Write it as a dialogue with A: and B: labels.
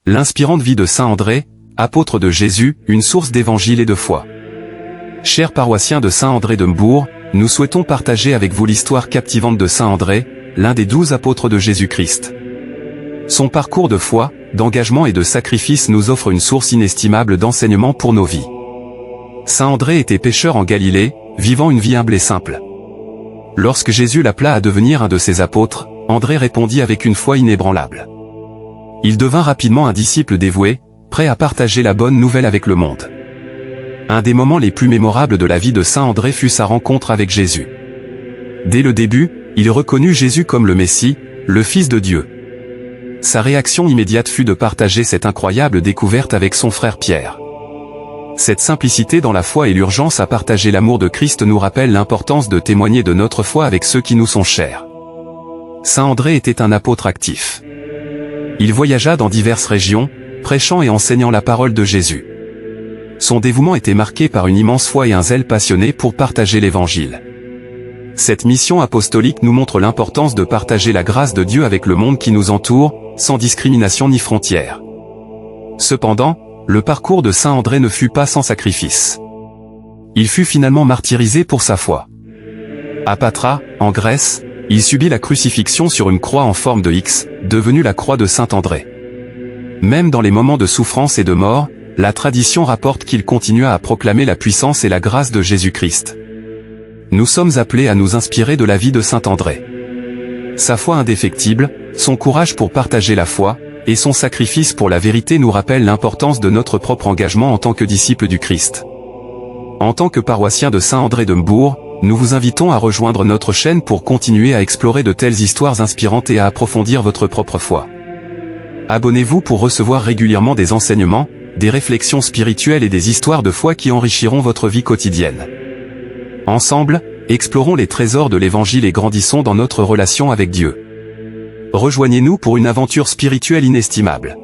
A: L'inspirante vie de saint André, apôtre de Jésus, une source d'évangile et de foi. Chers paroissiens de saint André de Mbourg, nous souhaitons partager avec vous l'histoire captivante de saint André, l'un des 12 apôtres de Jésus-Christ. Son parcours de foi, d'engagement et de sacrifice nous offre une source inestimable d'enseignement pour nos vies. Saint André était pêcheur en Galilée, vivant une vie humble et simple. Lorsque Jésus l'appela à devenir un de ses apôtres, André répondit avec une foi inébranlable. Il devint rapidement un disciple dévoué, prêt à partager la bonne nouvelle avec le monde. Un des moments les plus mémorables de la vie de saint André fut sa rencontre avec Jésus. Dès le début, il reconnut Jésus comme le Messie, le Fils de Dieu. Sa réaction immédiate fut de partager cette incroyable découverte avec son frère Pierre. Cette simplicité dans la foi et l'urgence à partager l'amour de Christ nous rappelle l'importance de témoigner de notre foi avec ceux qui nous sont chers. Saint André était un apôtre actif. Il voyagea dans diverses régions, prêchant et enseignant la parole de Jésus. Son dévouement était marqué par une immense foi et un zèle passionné pour partager l'Évangile. Cette mission apostolique nous montre l'importance de partager la grâce de Dieu avec le monde qui nous entoure, sans discrimination ni frontières. Cependant, le parcours de saint André ne fut pas sans sacrifice. Il fut finalement martyrisé pour sa foi. À Patra, en Grèce, il subit la crucifixion sur une croix en forme de X, devenue la croix de saint André. Même dans les moments de souffrance et de mort, la tradition rapporte qu'il continua à proclamer la puissance et la grâce de Jésus-Christ. Nous sommes appelés à nous inspirer de la vie de saint André. Sa foi indéfectible, son courage pour partager la foi, et son sacrifice pour la vérité nous rappellent l'importance de notre propre engagement en tant que disciples du Christ. En tant que paroissien de saint André de Mbourg, nous vous invitons à rejoindre notre chaîne pour continuer à explorer de telles histoires inspirantes et à approfondir votre propre foi. Abonnez-vous pour recevoir régulièrement des enseignements, des réflexions spirituelles et des histoires de foi qui enrichiront votre vie quotidienne. Ensemble, explorons les trésors de l'Évangile et grandissons dans notre relation avec Dieu. Rejoignez-nous pour une aventure spirituelle inestimable.